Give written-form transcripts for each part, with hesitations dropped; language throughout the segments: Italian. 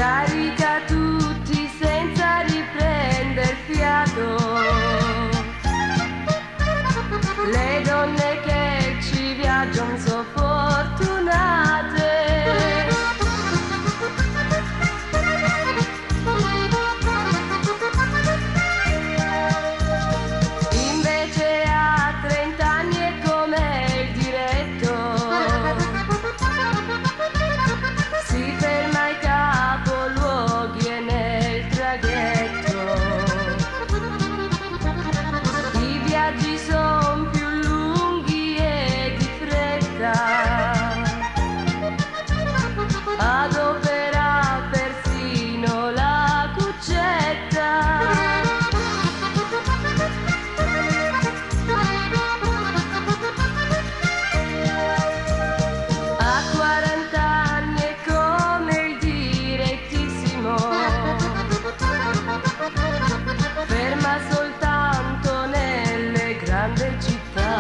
carica tutti senza riprender fiato. Le donne che ci viaggiano so fortunate. Invece a 30 anni è come il diretto, si ferma ai capoluoghi e nel traghetto. I viaggi son più lunghi e di fretta, adopera persino la cuccetta. A 40 anni è come il direttissimo, ferma soltanto nelle grandi città.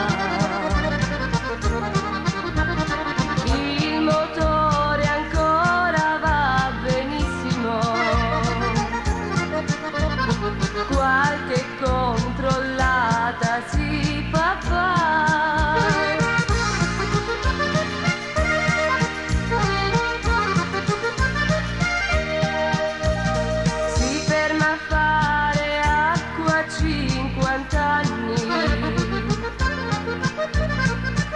Il motore ancora va benissimo, qualche controllata si fa fare. Si ferma a fare acqua a 50 anni,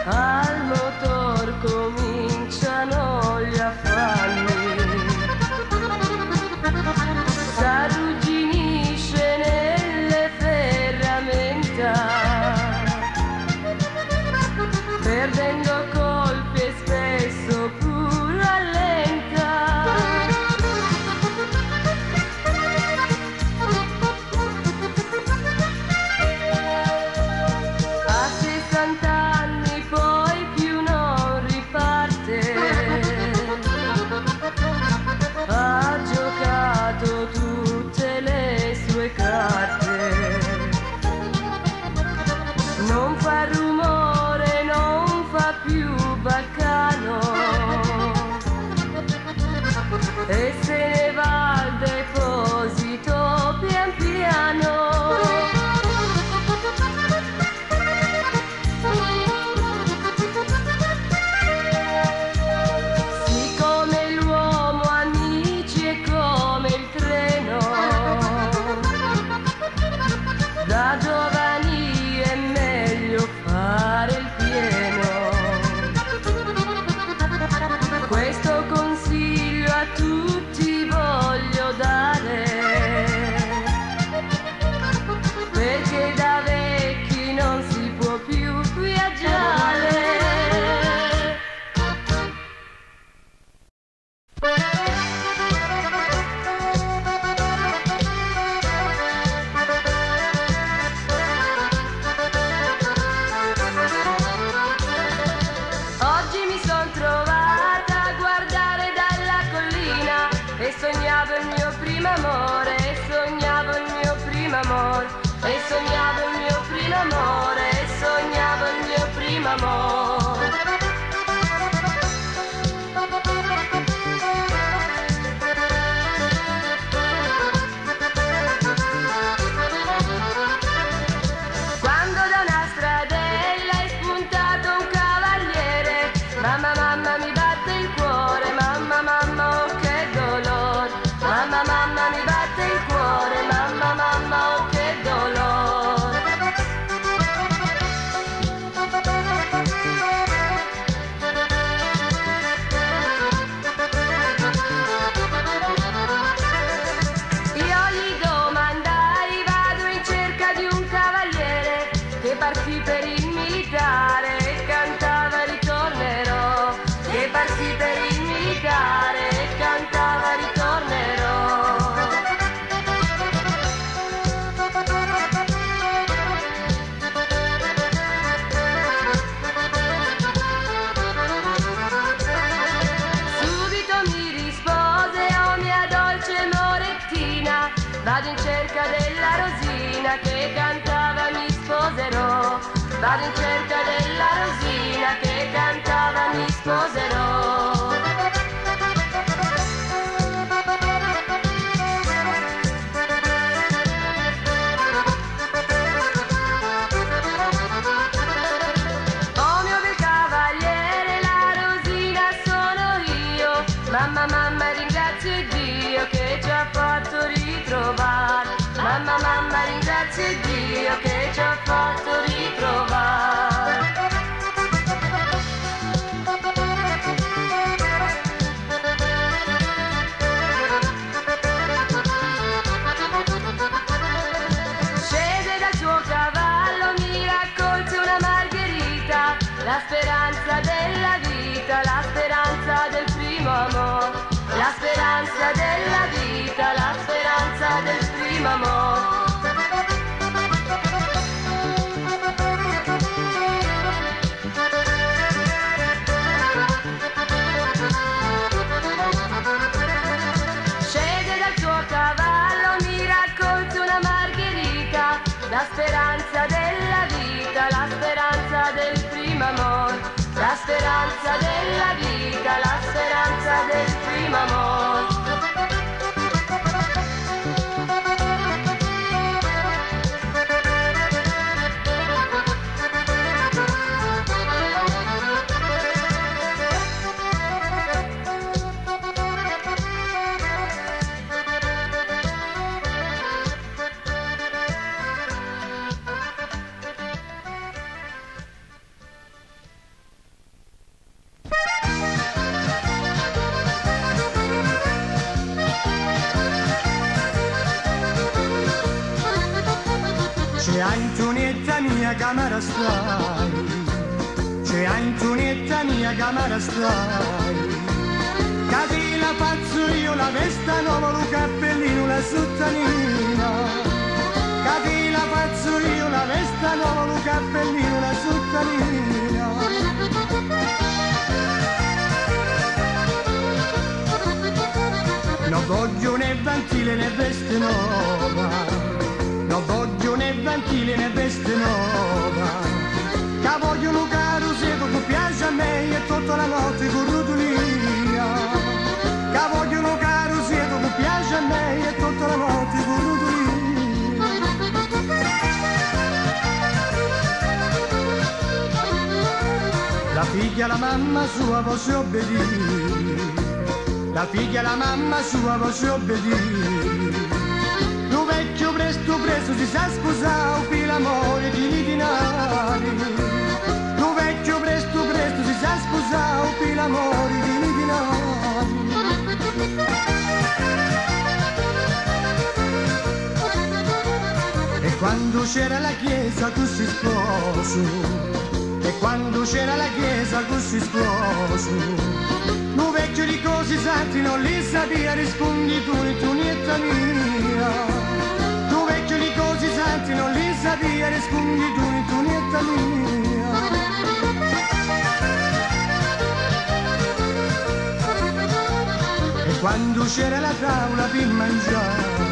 al motor cominciano gli affanni, s'arrugginisce nelle ferramenta, perdendo colpi e spesso pur rallenta. A 60 anni poi più non riparte, ha giocato tutte le sue carte, non fa rumore, non fa più baccano, e se ne va al deposito pian piano. Siccome l'uomo amici è come il treno, da giovani è meglio fare il pieno. Questo consiglio a tutti voglio dare, perché da vecchi non si può più viaggiare. Oggi mi son trovata a guardare dalla collina e sognavo il mio primo amore, e sognavo il mio primo amore, e sognavo il mio primo amore, e sognavo il mio primo amore. Quando da una stradella è spuntato un cavaliere, mamma mamma mi batte il cuore, mamma mamma oh che dolore, mamma mamma mi batte il cuore, mamma mamma oh che dolore. Io gli domandai, vado in cerca di un cavaliere che partì per il militare e cantava ritornerò, che partì per il militare e cantava ritornerò. Subito mi rispose, oh mia dolce morettina, vado in cerca della rosina che cantava mi sposerò, vado in cerca della rosina che cantava mi sposerò. speranza della vita, la speranza del primo amore. Scende dal suo cavallo, mi racconta una margherita, la speranza della vita, la speranza del primo amore, la speranza della vita, la speranza del primo amore. C'è Antonietta mia camera stai, c'è Antonietta mia camera stai, che la faccio io la vesta nuova, lo cappellino, la sottanina, che la faccio io la vesta nuova, lo cappellino, la sottanina. Non voglio né vantile né veste nuova, non voglio né vantile né veste nuova, che voglio un caro seco che piace a me e tutta la notte con rotolia, che voglio un caro seco che piace a me e tutta la notte con rotolia. La figlia la mamma sua voce obbedì, la figlia la mamma sua voce obbedì. Lo vecchio presto presto si sa sposare per l'amore di dinari. Lo vecchio presto presto si sa sposare per l'amore di dinari. E quando c'era la chiesa tu si sposo, e quando c'era la chiesa tu si sposo, lo vecchio di cose santi non li sapeva, rispondi tu nietta mia. Lo vecchio di cose santi non li sapeva, rispondi tu nietta mia. E quando c'era la tavola per mangiare,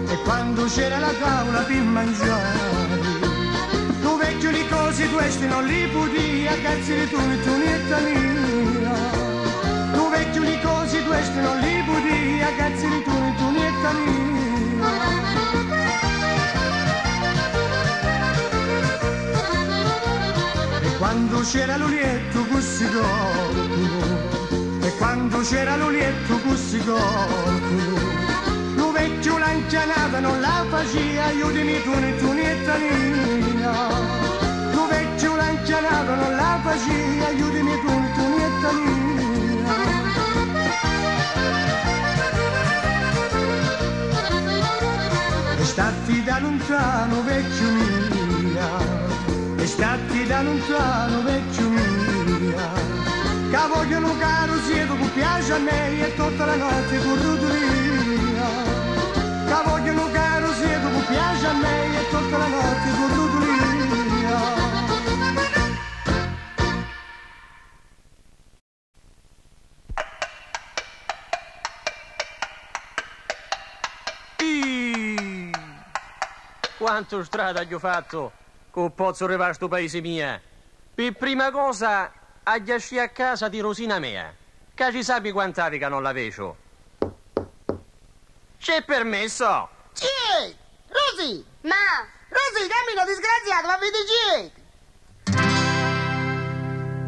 e quando c'era la tavola per mangiare, lo vecchio di cose questi non li podia, cazzi di tu nietta mia. Lo vecchio di cose questi non li podia, cazzi di tu nietta mia. E quando c'era l'olietto così corto, e quando c'era l'olietto così corto, lo vecchio l'anzianata non la faceva, aiutami tu nietta mia. Lo vecchio l'anzianata non la faceva, aiutami tu nietta mia. E statti da lontano vecchio mia, e statti da lontano vecchio mia, che voglio un caro sieto che piace a me e tutta la notte con rotolia, che voglio un caro sieto che piace a me e tutta la notte con rotolia. Quanto strada gli ho fatto che posso arrivare a sto paese mia. Per prima cosa, agli a casa di Rosina mia, che ci sappi quant'anni che non la vedo. C'è permesso? C'è! Rosy! Ma, Rosy, cammino disgraziato, ma vedi c'è!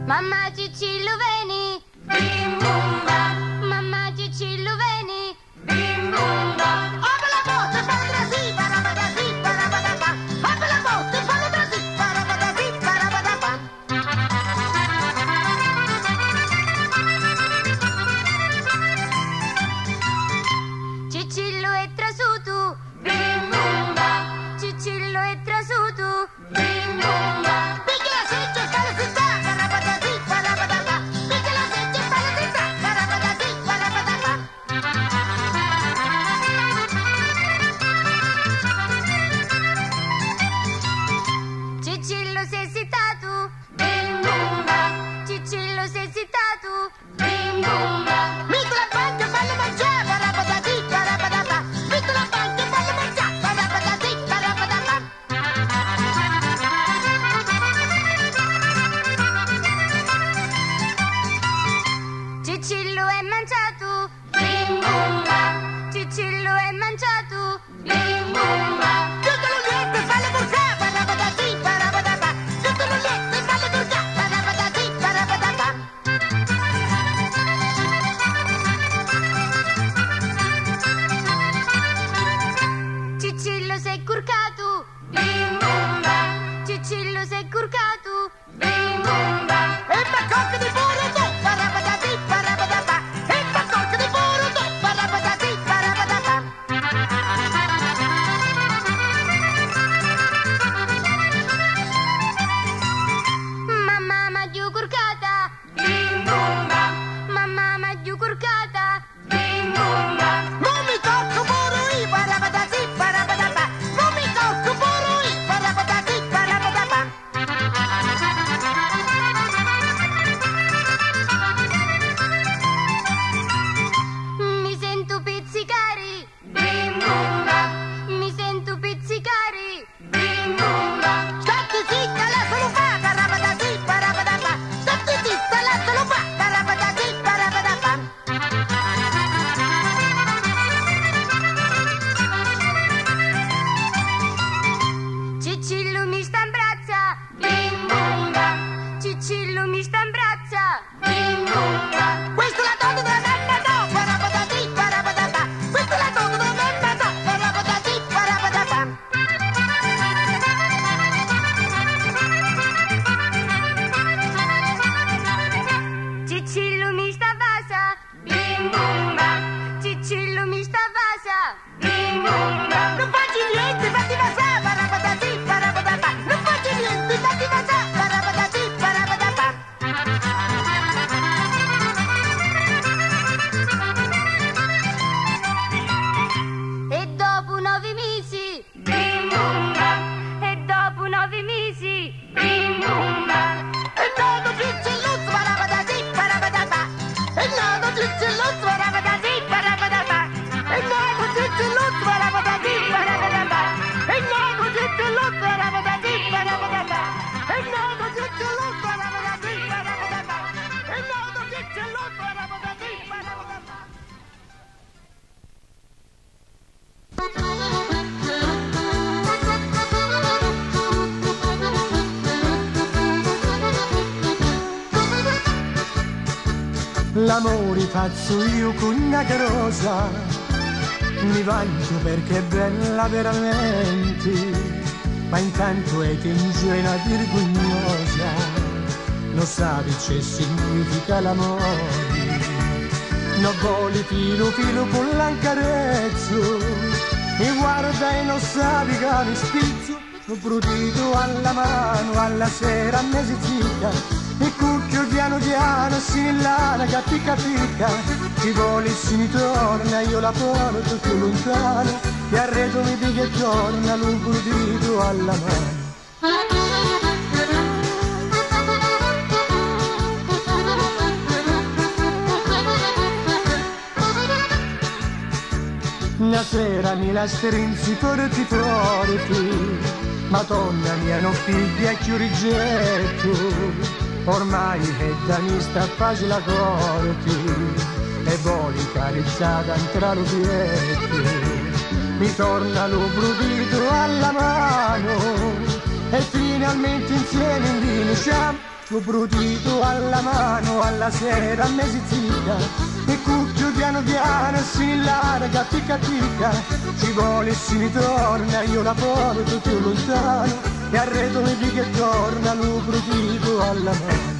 mamma Cicillo veni, bim bumba, mamma Cicillo veni, bim bumba. Apri la porta e fallo da sì, parabada sì, parabada pa. Apri la porta e fallo da sì, parabada sì, parabada pa. Cicillo è trasuto, bim bumba, Cicillo è trasuto, bim bumba. Picchia la seccia e fallo si sta, parabada sì, parabada pa. Picchia la seccia e fallo si sta, parabada sì, pasa? Bim bum bam. Non faccio niente, fatti passare, parabadasi, parabadapa. Non faccio niente, fatti passare, parabadasi, parabadapa. E dopo 9 mesi? Bim bum bam. E dopo 9 mesi? Bim bum bam. E nono cicelluzzo, parabadasi, parabadapa. E nono cicelluzzo, parabadasi, parabadapa. E nono cicelluzzo, parabadasi, parabadapa. E nono cicelluzzo, parabadasi, parabadapa. E nono cicelluzzo, parabadasi, parabadapa. E nono cicelluzzo, parabadasi, parabadapa. L'amore faccio io con una carosa, mi vanto perché è bella veramente, ma intanto è ingenuina vergognosa, non sapi che significa l'amore, non vuole filo filo con l'ancarezzo, mi guarda e non sapi che mi spizzo, l'ho brutito alla mano, alla sera a mezzica, e cucchio piano piano si nell'ana che picca picca, ci vuole si mi torna, io la porto più lontano, e arredo mi dica e torna, l'ho brutito alla mano. Una sera mi la strinsi forti forti, Madonna mia non piglia e ci rigetto, ormai è da mi sta facile la corti, e voli carezzata tra lo pietto, mi torna lo brutito alla mano, e finalmente insieme invinciamo, lo brutito alla mano, alla sera a mezzica, e cucchio piano piano si larga picca picca, ci vuole e si ritorna, io la porto più lontano, e arredo mi dica e torna, lo brutito alla mano.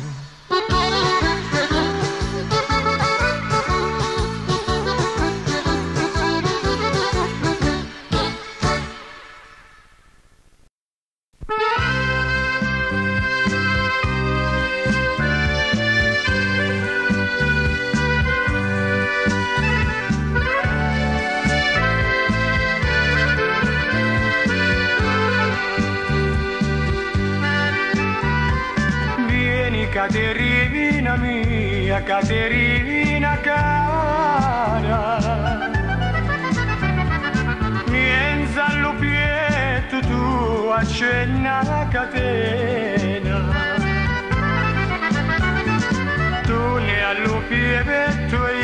Caterina mia, Caterina cara, mienza all'upietto tu accenna la catena, tu ne all'upietto e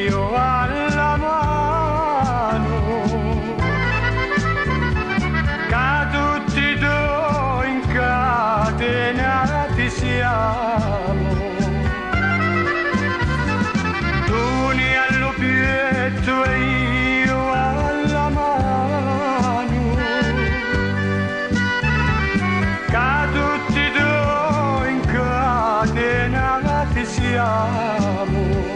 io alla mano, che tutti due incatenati siamo, tu ne all'upietto e io alla mano, che tutti due incatenati siamo.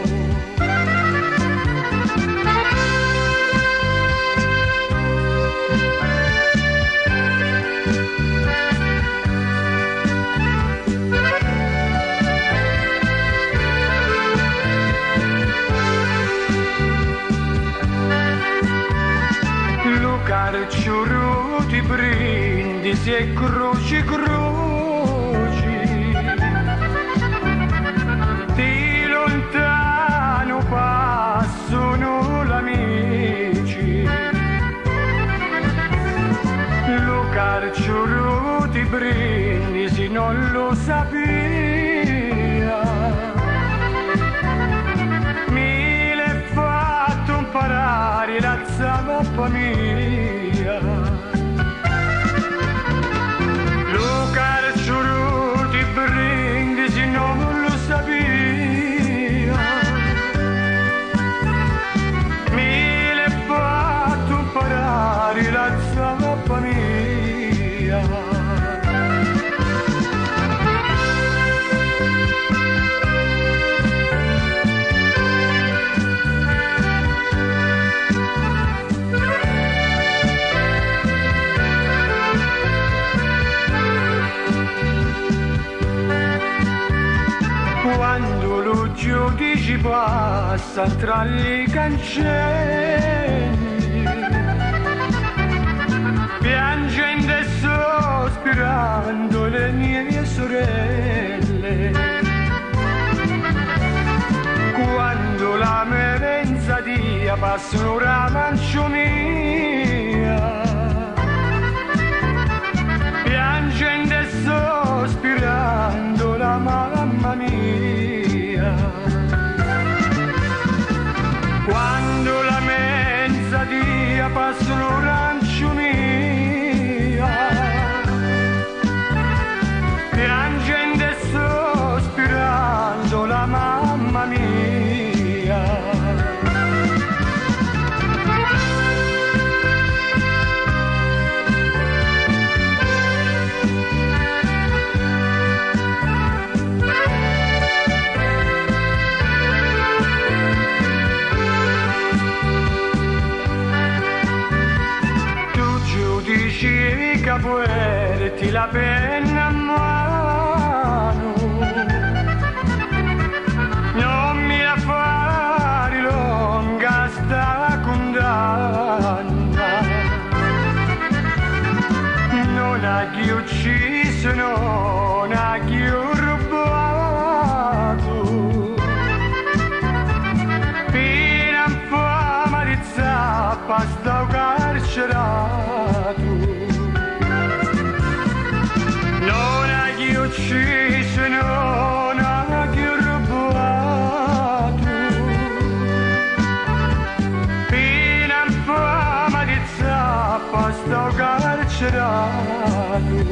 Carciuruti, brindisi e croci croci, di lontano passano l'amici, lo carciuruti, brindisi non lo sapeva, mi l'è fatto imparare la zappa mia. Lo carciuruti brindisi non lo sapeva, mi l'è fatto imparare la zappa mia. ci passa tra i cancelli, piangendo e sospirando le mie sorelle. Quando la merenzadia passa una mancio mia, piangendo e sospirando la mamma mia. Quando la merenzadia passa un orancio mia, piangendo e sospirando la mamma mia. Giudici capoetti la penna a mano, non mi la fare lunga sta condanna, non ha chi ucciso, non ha chi rubato, fino a fama di zappa sto carcerato. Non ha chi ucciso, non ha chi rubato, fino a fama di zappa sto carcerato.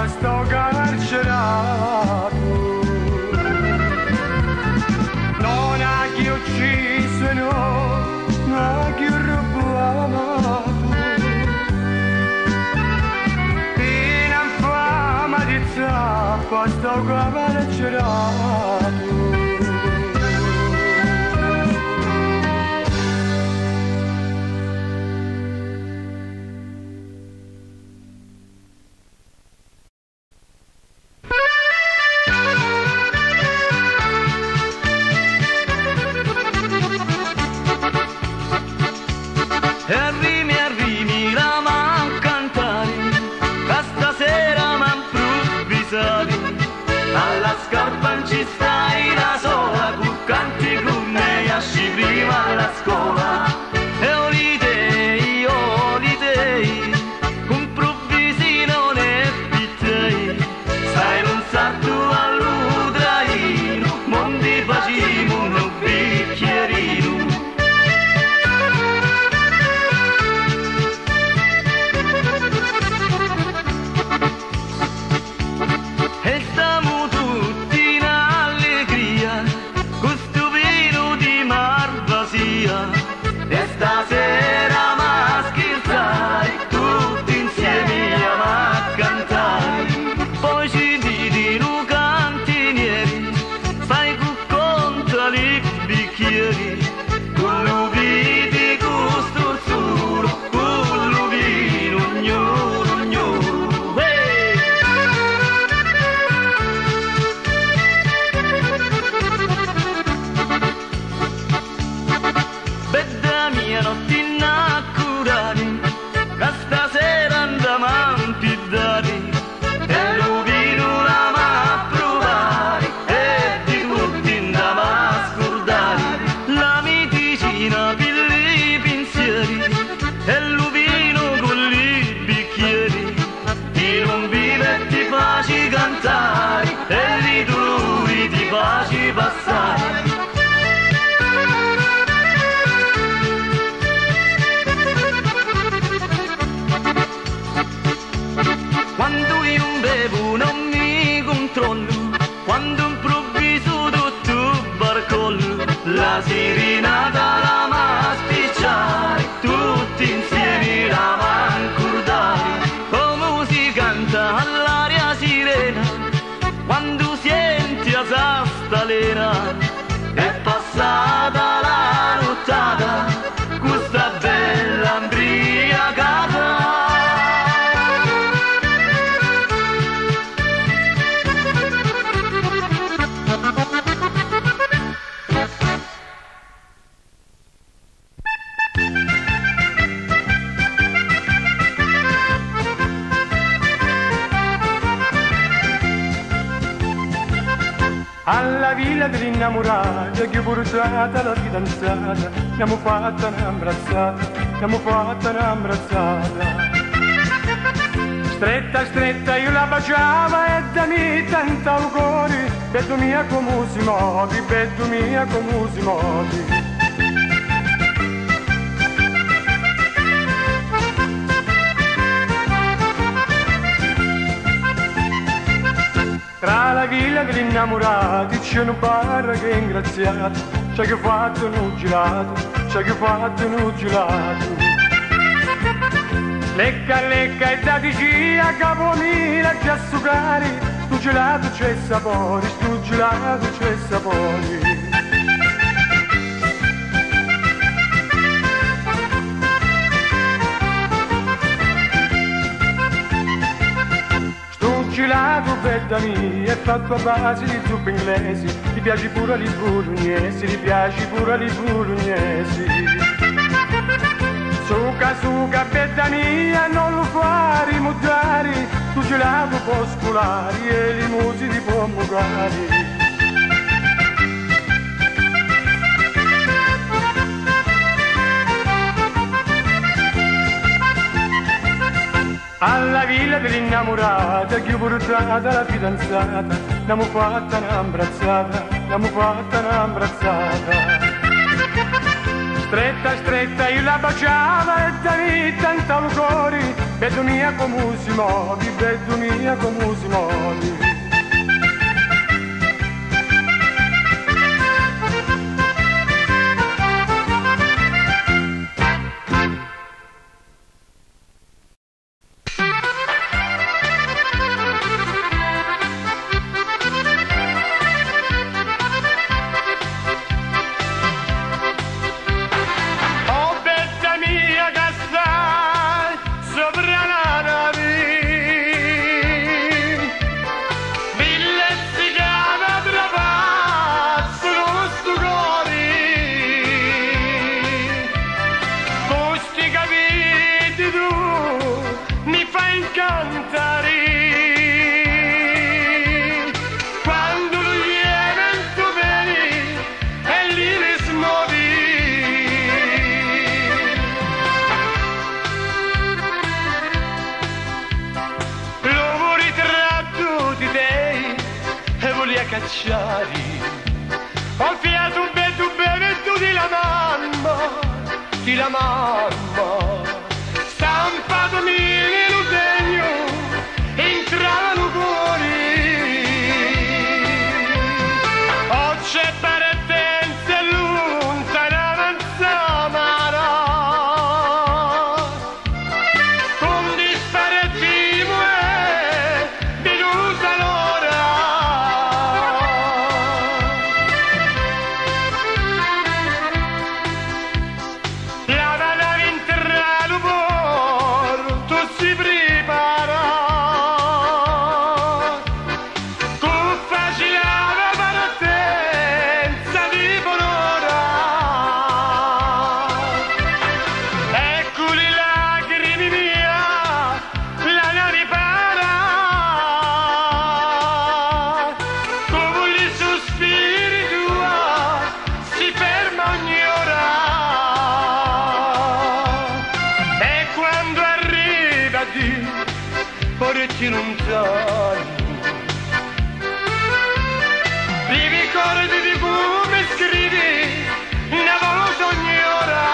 Sto carcerato, non ha chi ucciso, non ha chi rubato, fino a fama di zappa sto carcerato. Arrimi la man cantare, che stasera m'han provvisato, alla scarpa non ci stai da sola, tu canti con me, esci prima alla scuola, e olidei, con provvisi non è pittei, stai in un sarto all'udraino, mondi facimo un bicchierino. E stasera ma scherzai, tutti insieme a cantare, poi ci vidi un cantinieri, stai con conta i bicchieri, con lo vidi gusto solo, con lo vino ognuno, ognuno. Hey! Bedda mia notte innacurati, che stasera andiamo a piddare, e lo vino la ma provare, e di tutti andiamo a scordare, la medicina per i pensieri, e lo vino con i bicchieri, chi non vive ti faccio cantare, e li dolori ti villa dell'innamorata che ho portata la fidanzata, abbiamo fatta un'abbrazzata, abbiamo fatta un'abbrazzata. Stretta, stretta io la baciava e da me tanta auguri, bello mia come si muovi, bello mia come si muovi. Tra la villa dell'innamorati c'è un bar che è ingraziato, c'è che fatto un gelato, c'è che fatto un gelato. Lecca, lecca e datici a capomila che a sucari, stu gelato c'è sapore, stu gelato c'è sapore. Gelato bella mia, è fatto a base di zuppa inglesi, ti piace pure le bolognesi, ti piace pure le bolognesi. Suca, suca, bella mia, non lo fare mudare, tu gelato può scolare e le musi ti può mugare. Alla villa dell'innamorata che ho portata la fidanzata, abbiamo fatta un'abbrazzata, abbiamo fatta un'abbrazzata. Stretta, stretta io la baciava e da me tanta auguri, bello mia come si muovi, bello mia come si muovi. Ho fiato bello bene tu di la mamma, stampatomi nel segno, entravano cuori, ho c'è partenza lontananza amara, con disparettimo e venuta l'ora. Lontano, ricordi di come scrivi una volta ogni ora.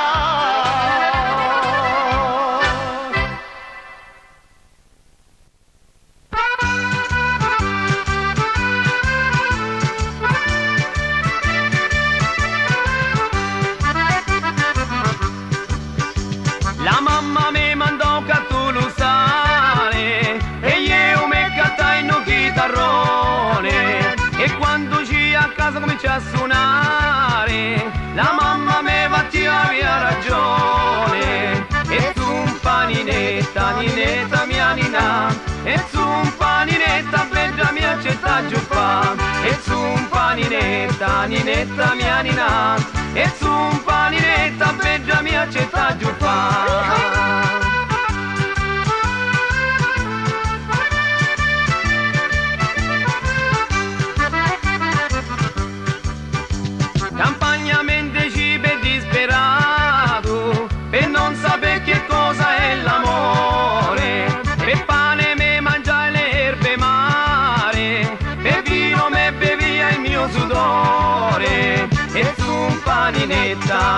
La mamma mi mandò che tu lo sai e io mi cattai in un chitarrone e quando ci a casa comincia a suonare la mamma mi va a via ragione e tu un paninetta, ninetta mia nina e tu un paninetta bella mia città giù fa e tu un paninetta, ninetta mia nina e tu un paninetta bella mia città giù fa.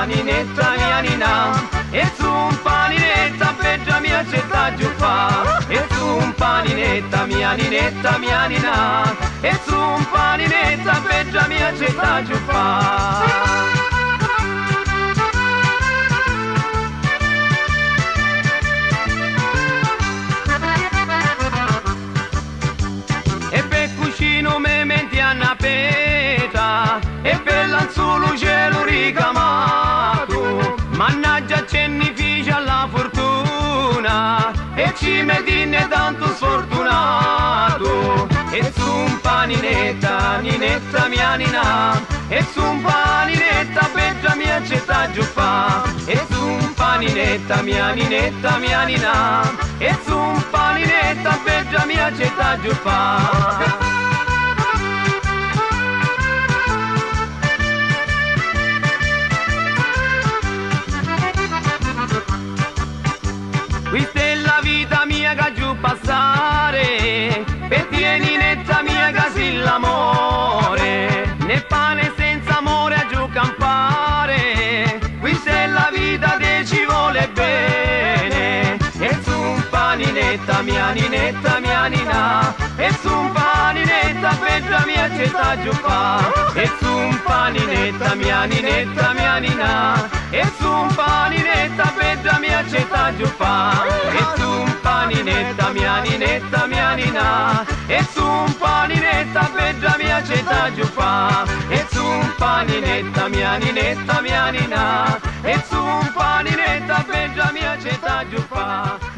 ninetta mia nina, e su un paninetta beggia mia città giù fa, e su un paninetta mia ninetta mia nina, e su un paninetta beggia mia città giù fa. E per l'anzuolo cielo ricamato, mannaggia cennificia alla fortuna, e ci medine tanto sfortunato, e su un paninetta, ninetta mia nina, e su un paninetta beggia mia città giù fa, e su un paninetta mia ninetta mia nina, e su un paninetta beggia mia città giù fa. Questa è la vita mia che giù passare, per tieni netta mia che si l'amore, né pane senza amore a giù campare, questa è la vita che ci vuole bene, e su un paninetta mia ninetta mia nina, e su un paninetta beggia mia città giù fa, e su un paninetta mia ninetta mia nina, e su un paninetta beggia mia città giù fa, e su un paninetta mia ninetta mia nina, e su un paninetta beggia mia città giù fa, e su un paninetta mia ninetta mia nina, e su un paninetta beggia mia città giù fa.